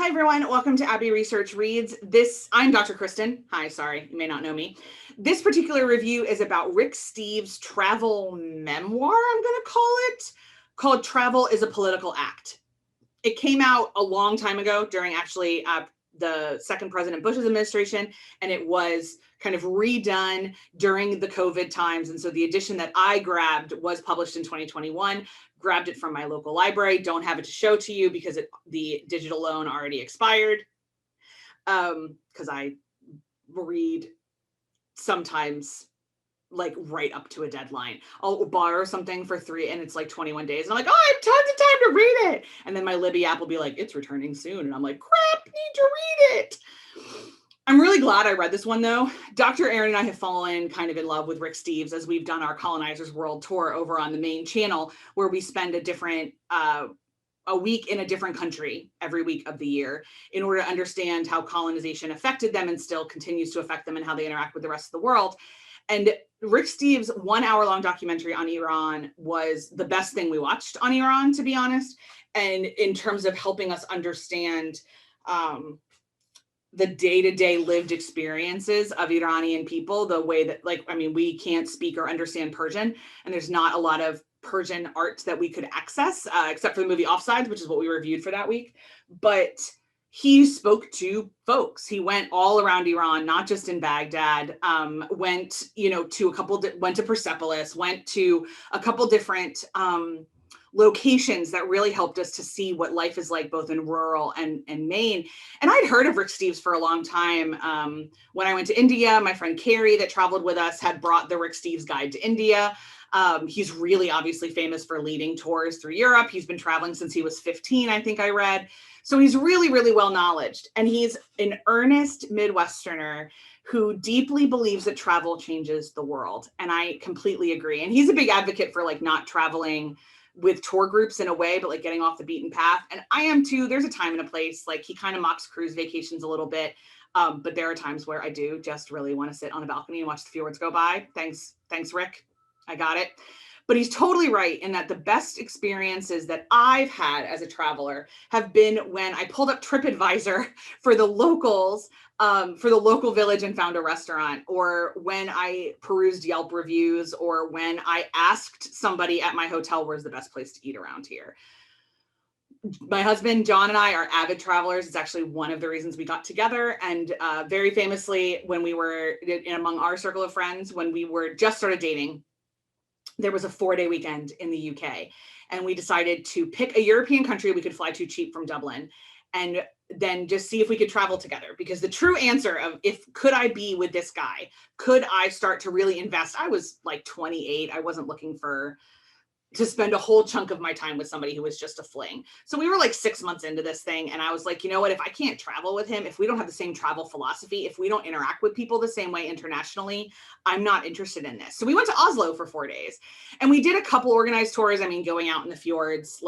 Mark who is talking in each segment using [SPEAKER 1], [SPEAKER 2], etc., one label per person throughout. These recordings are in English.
[SPEAKER 1] Hi, everyone. Welcome to Abbey Research Reads. I'm Dr. Kristen. Hi, sorry, you may not know me. This particular review is about Rick Steves' travel memoir, I'm going to call it, called Travel is a Political Act. It came out a long time ago during actually the second President Bush's administration, and it was kind of redone during the COVID times. And so the edition that I grabbed was published in 2021, grabbed it from my local library. Don't have it to show to you because the digital loan already expired. Because I read sometimes like right up to a deadline. I'll borrow something for $3 and it's like 21 days. And I'm like, oh, I have tons of time to read it. And then my Libby app will be like, it's returning soon. And I'm like, crap, need to read it. I'm really glad I read this one though. Dr. Aaron and I have fallen kind of in love with Rick Steves as we've done our Colonizers World Tour over on the main channel, where we spend a week in a different country every week of the year in order to understand how colonization affected them and still continues to affect them and how they interact with the rest of the world. And Rick Steves' 1 hour long documentary on Iran was the best thing we watched on Iran, to be honest. And in terms of helping us understand the day-to-day lived experiences of Iranian people, the way that, we can't speak or understand Persian, and there's not a lot of Persian art that we could access, except for the movie Offsides, which is what we reviewed for that week. But he spoke to folks. He went all around Iran, not just in Baghdad. Went to Persepolis, went to a couple different locations that really helped us to see what life is like both in rural and Maine. And I'd heard of Rick Steves for a long time. When I went to India, my friend Carrie that traveled with us had brought the Rick Steves Guide to India. He's really obviously famous for leading tours through Europe. He's been traveling since he was 15, I think I read. So he's really, really well knowledged. And he's an earnest Midwesterner who deeply believes that travel changes the world. And I completely agree. And he's a big advocate for not traveling with tour groups in a way, but getting off the beaten path. And I am too. There's a time and a place. He kind of mocks cruise vacations a little bit. But there are times where I do just really want to sit on a balcony and watch the fjords go by. Thanks, Rick. I got it. But he's totally right in that the best experiences that I've had as a traveler have been when I pulled up TripAdvisor for the locals, for the local village and found a restaurant, or when I perused Yelp reviews, or when I asked somebody at my hotel, where's the best place to eat around here? My husband, John, and I are avid travelers. It's actually one of the reasons we got together. And very famously, when we were among our circle of friends, when we were just started dating, there was a 4-day weekend in the UK, and we decided to pick a European country we could fly to cheap from Dublin, and then just see if we could travel together. Because the true answer of could I be with this guy? Could I start to really invest? I was 28. I wasn't looking to spend a whole chunk of my time with somebody who was just a fling. So we were 6 months into this thing. And I was like, you know what, if I can't travel with him, if we don't have the same travel philosophy, if we don't interact with people the same way internationally, I'm not interested in this. So we went to Oslo for 4 days, and we did a couple organized tours. I mean, going out in the fjords,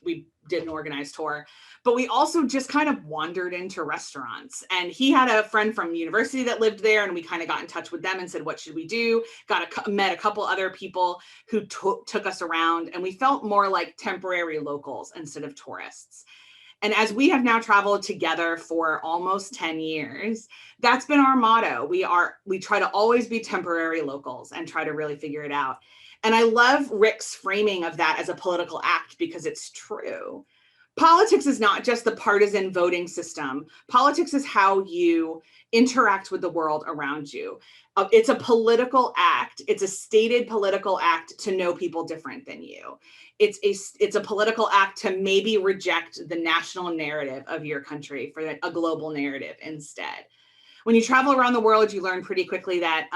[SPEAKER 1] we did an organized tour, but we also just kind of wandered into restaurants. And he had a friend from university that lived there, and we kind of got in touch with them and said, what should we do? Met a couple other people who took us around, and we felt more like temporary locals instead of tourists. And as we have now traveled together for almost 10 years, that's been our motto. We try to always be temporary locals and try to really figure it out. And I love Rick's framing of that as a political act, because it's true. Politics is not just the partisan voting system. Politics is how you interact with the world around you. It's a political act. It's a stated political act to know people different than you. It's a political act to maybe reject the national narrative of your country for a global narrative instead. When you travel around the world, you learn pretty quickly that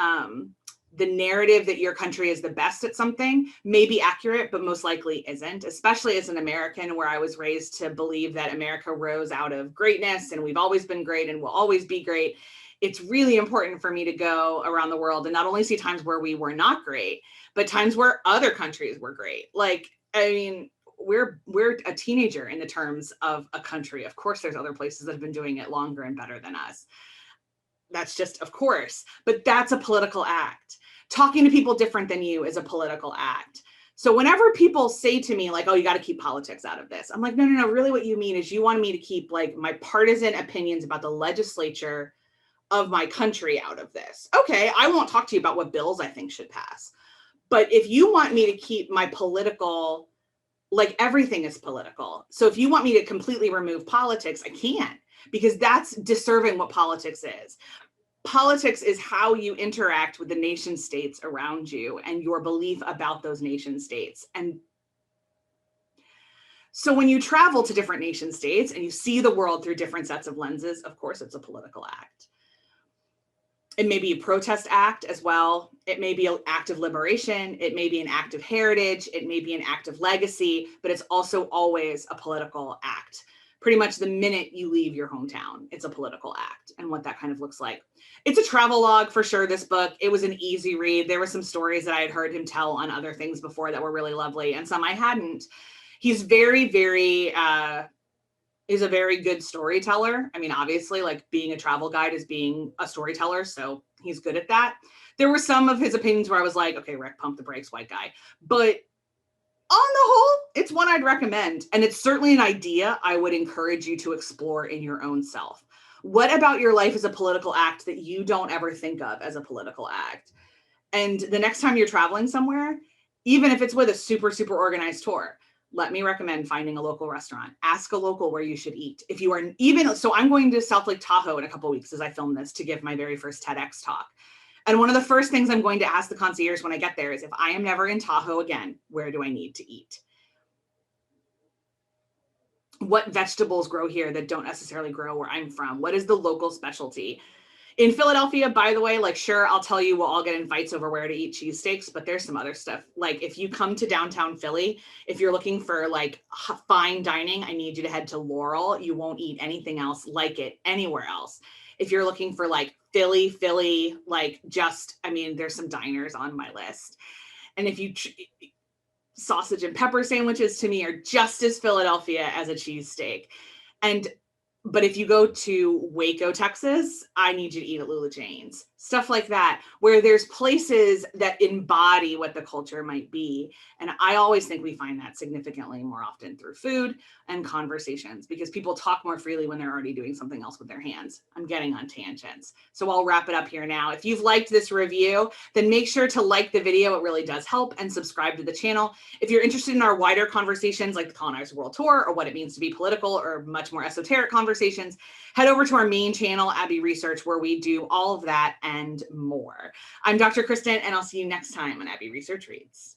[SPEAKER 1] the narrative that your country is the best at something may be accurate, but most likely isn't, especially as an American, where I was raised to believe that America rose out of greatness and we've always been great and will always be great. It's really important for me to go around the world and not only see times where we were not great, but times where other countries were great. We're a teenager in the terms of a country. Of course, there's other places that have been doing it longer and better than us. That's just, of course, but that's a political act. Talking to people different than you is a political act. So whenever people say to me like, oh, you got to keep politics out of this, I'm like, no. Really what you mean is you want me to keep like my partisan opinions about the legislature of my country out of this. Okay, I won't talk to you about what bills I think should pass. But if you want me to keep my political, like everything is political. So if you want me to completely remove politics, I can't, because that's disserving what politics is. Politics is how you interact with the nation states around you and your belief about those nation states. And so when you travel to different nation states and you see the world through different sets of lenses, of course, it's a political act. It may be a protest act as well. It may be an act of liberation. It may be an act of heritage. It may be an act of legacy, but it's also always a political act. Pretty much the minute you leave your hometown, it's a political act, and what that kind of looks like. It's a travel log for sure, this book. It was an easy read. There were some stories that I had heard him tell on other things before that were really lovely, and some I hadn't. He's is a very good storyteller. I mean, obviously, like being a travel guide is being a storyteller, so he's good at that. There were some of his opinions where I was like, okay, Rick, pump the brakes, white guy. But on the whole, it's one I'd recommend. And it's certainly an idea I would encourage you to explore in your own self. What about your life is a political act that you don't ever think of as a political act? And the next time you're traveling somewhere, even if it's with a super, super organized tour, let me recommend finding a local restaurant. Ask a local where you should eat. If you are so I'm going to South Lake Tahoe in a couple of weeks as I film this to give my very first TEDx talk. And one of the first things I'm going to ask the concierge when I get there is, if I am never in Tahoe again, where do I need to eat? What vegetables grow here that don't necessarily grow where I'm from? What is the local specialty? In Philadelphia, by the way, like, sure, I'll tell you, we'll all get in fights over where to eat cheesesteaks, but there's some other stuff. Like, if you come to downtown Philly, if you're looking for like fine dining, I need you to head to Laurel. You won't eat anything else like it anywhere else. If you're looking for like Philly, like there's some diners on my list. And if you, sausage and pepper sandwiches to me are just as Philadelphia as a cheesesteak. But if you go to Waco, Texas, I need you to eat at Lula Jane's. Stuff like that, where there's places that embody what the culture might be. And I always think we find that significantly more often through food and conversations, because people talk more freely when they're already doing something else with their hands. I'm getting on tangents. So I'll wrap it up here now. If you've liked this review, then make sure to like the video. It really does help, and subscribe to the channel. If you're interested in our wider conversations like the Colonized World Tour or what it means to be political or much more esoteric conversations, head over to our main channel, Abbey Research, where we do all of that and more. I'm Dr. Kristen, and I'll see you next time on Abbey Research Reads.